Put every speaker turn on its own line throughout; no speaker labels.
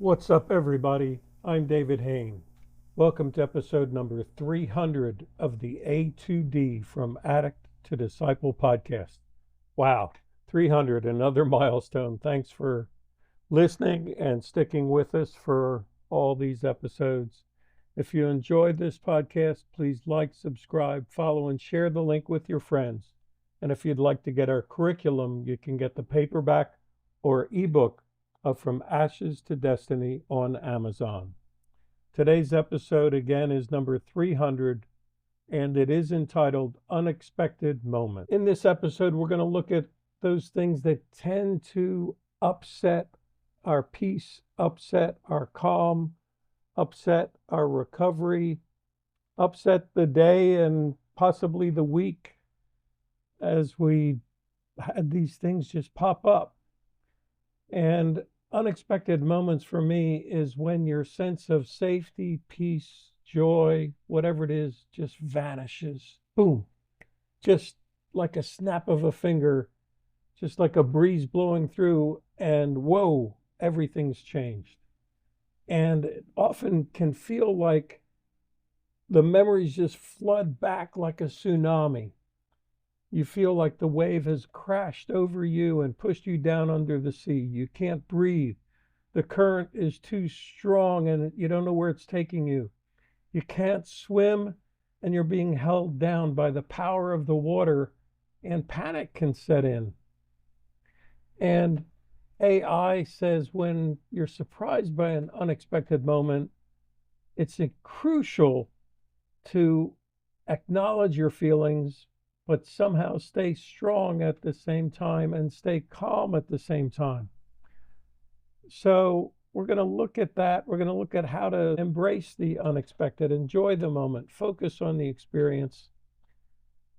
What's up, everybody? I'm David Hain. Welcome to episode number 300 of the A2D From Addict to Disciple podcast. Wow, 300, another milestone. Thanks for listening and sticking with us for all these episodes. If you enjoyed this podcast, please like, subscribe, follow, and share the link with your friends. And if you'd like to get our curriculum, you can get the paperback or ebook of From Ashes to Destiny on Amazon. Today's episode again is number 300, and it is entitled Unexpected Moment. In this episode, we're going to look at those things that tend to upset our peace, upset our calm, upset our recovery, upset the day and possibly the week as we had these things just pop up. And unexpected moments for me is when your sense of safety, peace, joy, whatever it is, just vanishes. Boom. Just like a snap of a finger, just like a breeze blowing through, and whoa, everything's changed. And it often can feel like the memories just flood back like a tsunami. You feel like the wave has crashed over you and pushed you down under the sea. You can't breathe. The current is too strong and you don't know where it's taking you. You can't swim and you're being held down by the power of the water, and panic can set in. And AI says when you're surprised by an unexpected moment, it's crucial to acknowledge your feelings, but somehow stay strong at the same time and stay calm at the same time. So we're going to look at that. We're going to look at how to embrace the unexpected, enjoy the moment, focus on the experience,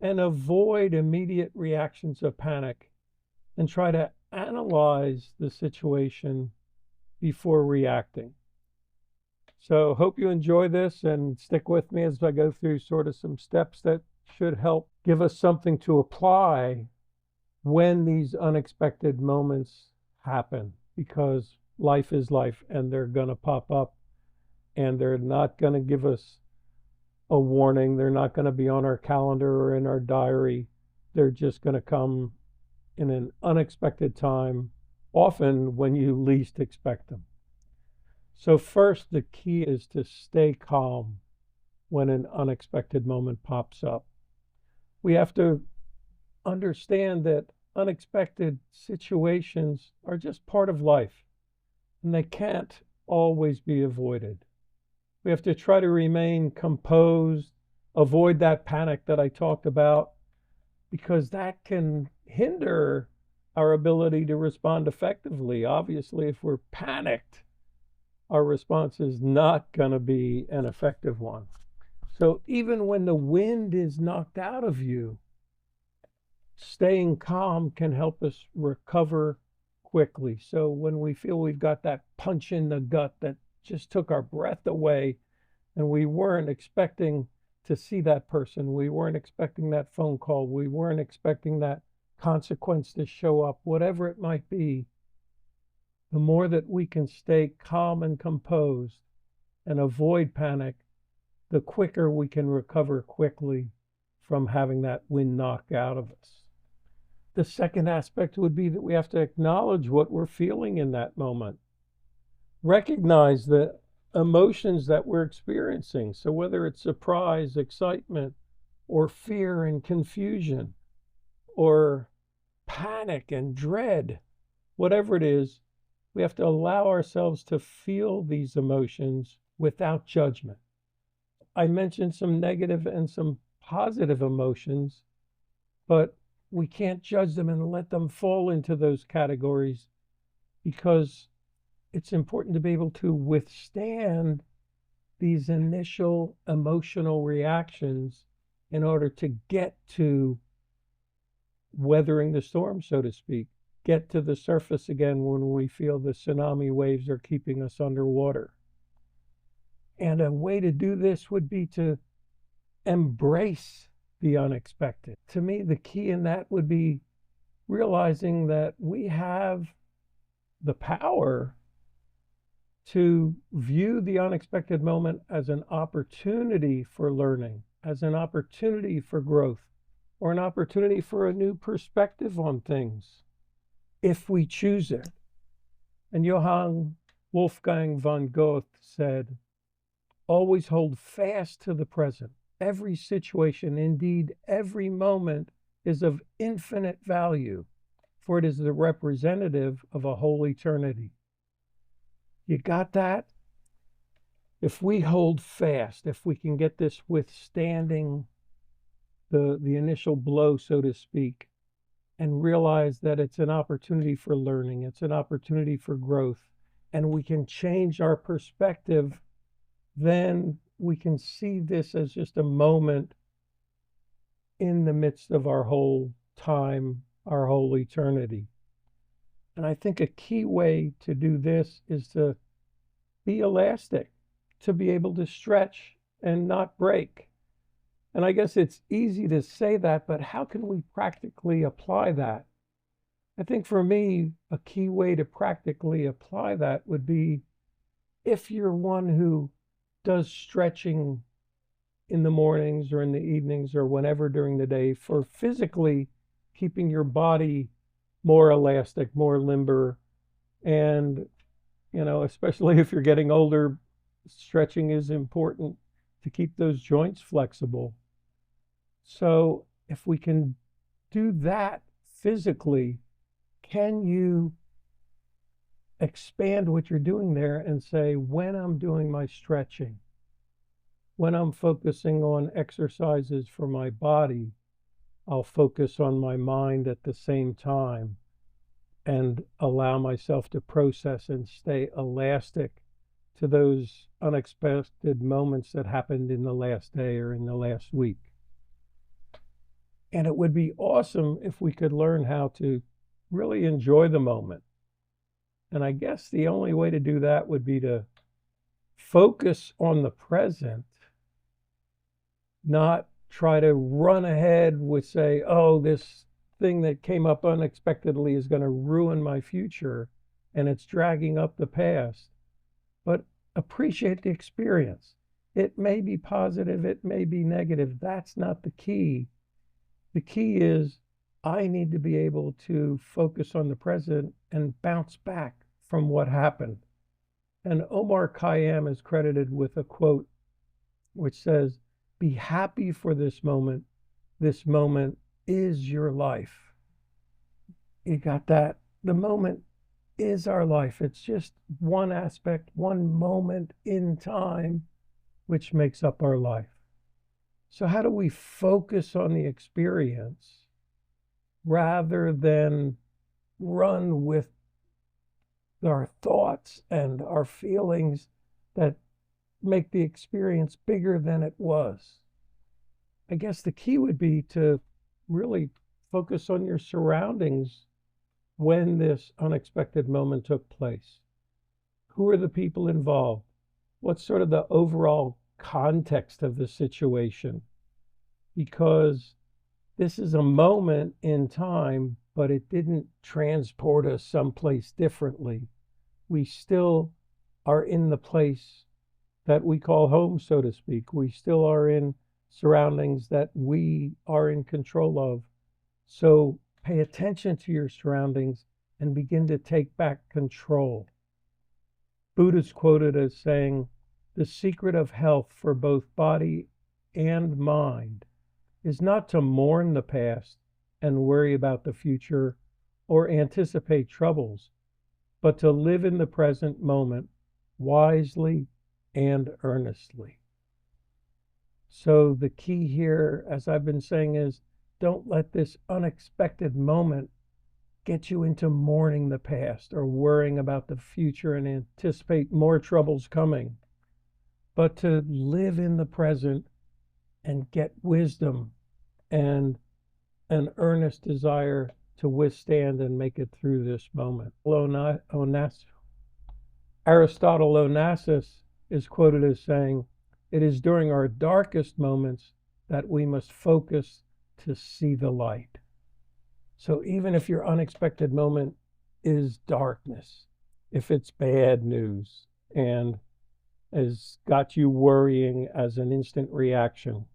and avoid immediate reactions of panic, and try to analyze the situation before reacting. So hope you enjoy this and stick with me as I go through sort of some steps that should help give us something to apply when these unexpected moments happen, because life is life and they're going to pop up and they're not going to give us a warning. They're not going to be on our calendar or in our diary. They're just going to come in an unexpected time, often when you least expect them. So first, the key is to stay calm when an unexpected moment pops up. We have to understand that unexpected situations are just part of life, and they can't always be avoided. We have to try to remain composed, avoid that panic that I talked about, because that can hinder our ability to respond effectively. Obviously, if we're panicked, our response is not going to be an effective one. So even when the wind is knocked out of you, staying calm can help us recover quickly. So when we feel we've got that punch in the gut that just took our breath away, and we weren't expecting to see that person, we weren't expecting that phone call, we weren't expecting that consequence to show up, whatever it might be, the more that we can stay calm and composed and avoid panic, the quicker we can recover quickly from having that wind knocked out of us. The second aspect would be that we have to acknowledge what we're feeling in that moment. Recognize the emotions that we're experiencing. So whether it's surprise, excitement, or fear and confusion, or panic and dread, whatever it is, we have to allow ourselves to feel these emotions without judgment. I mentioned some negative and some positive emotions, but we can't judge them and let them fall into those categories, because it's important to be able to withstand these initial emotional reactions in order to get to weathering the storm, so to speak, get to the surface again when we feel the tsunami waves are keeping us underwater. And a way to do this would be to embrace the unexpected. To me, the key in that would be realizing that we have the power to view the unexpected moment as an opportunity for learning, as an opportunity for growth, or an opportunity for a new perspective on things, if we choose it. And Johann Wolfgang von Goethe said, always hold fast to the present. Every situation, indeed every moment, is of infinite value, for it is the representative of a whole eternity. You got that? If we hold fast, if we can get this withstanding the initial blow, so to speak, and realize that it's an opportunity for learning, it's an opportunity for growth, and we can change our perspective, then we can see this as just a moment in the midst of our whole time, our whole eternity. And I think a key way to do this is to be elastic, to be able to stretch and not break. And I guess it's easy to say that, but how can we practically apply that? I think for me, a key way to practically apply that would be, if you're one who does stretching in the mornings or in the evenings or whenever during the day for physically keeping your body more elastic, more limber, and especially if you're getting older, stretching is important to keep those joints flexible. So if we can do that physically, can you expand what you're doing there and say, when I'm doing my stretching, when I'm focusing on exercises for my body, I'll focus on my mind at the same time and allow myself to process and stay elastic to those unexpected moments that happened in the last day or in the last week. And it would be awesome if we could learn how to really enjoy the moment. And I guess the only way to do that would be to focus on the present, not try to run ahead with, say, oh, this thing that came up unexpectedly is going to ruin my future and it's dragging up the past. But appreciate the experience. It may be positive, it may be negative. That's not the key. The key is I need to be able to focus on the present and bounce back from what happened. And Omar Khayyam is credited with a quote which says, be happy for this moment. This moment is your life. You got that? The moment is our life. It's just one aspect, one moment in time, which makes up our life. So how do we focus on the experience rather than run with our thoughts and our feelings that make the experience bigger than it was? I guess the key would be to really focus on your surroundings when this unexpected moment took place. Who are the people involved? What's sort of the overall context of the situation? Because this is a moment in time, but it didn't transport us someplace differently. We still are in the place that we call home, so to speak. We still are in surroundings that we are in control of. So pay attention to your surroundings and begin to take back control. Buddha's quoted as saying, the secret of health for both body and mind is not to mourn the past and worry about the future or anticipate troubles, but to live in the present moment wisely and earnestly. So the key here, as I've been saying, is don't let this unexpected moment get you into mourning the past or worrying about the future and anticipate more troubles coming, but to live in the present and get wisdom and an earnest desire to withstand and make it through this moment. Aristotle Onassis is quoted as saying, it is during our darkest moments that we must focus to see the light. So even if your unexpected moment is darkness, if it's bad news, and has got you worrying as an instant reaction,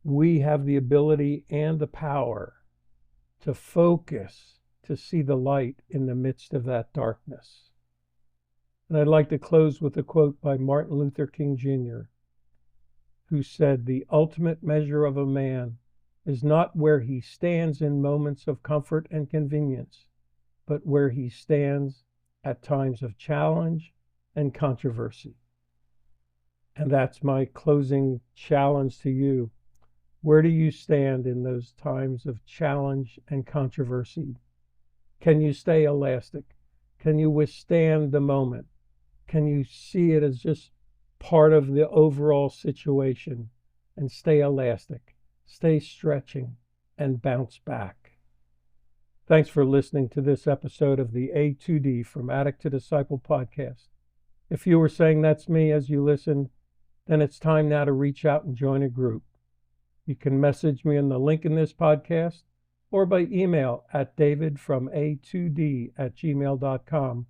we have the ability and the power to focus, to see the light in the midst of that darkness. And I'd like to close with a quote by Martin Luther King Jr., who said, "The ultimate measure of a man is not where he stands in moments of comfort and convenience, but where he stands at times of challenge and controversy." And that's my closing challenge to you. Where do you stand in those times of challenge and controversy? Can you stay elastic? Can you withstand the moment? Can you see it as just part of the overall situation and stay elastic, stay stretching, and bounce back? Thanks for listening to this episode of the A2D from Addict to Disciple podcast. If you were saying that's me as you listened, then it's time now to reach out and join a group. You can message me on the link in this podcast or by email at davidfroma2d@gmail.com,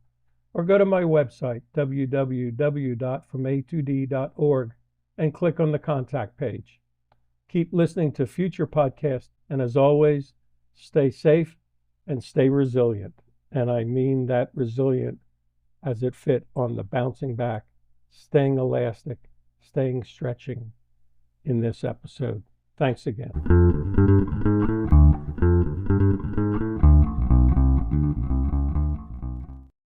or go to my website, www.froma2d.org, and click on the contact page. Keep listening to future podcasts, and as always, stay safe and stay resilient. And I mean that resilient as it fit on the bouncing back, staying elastic, staying stretching in this episode. Thanks again.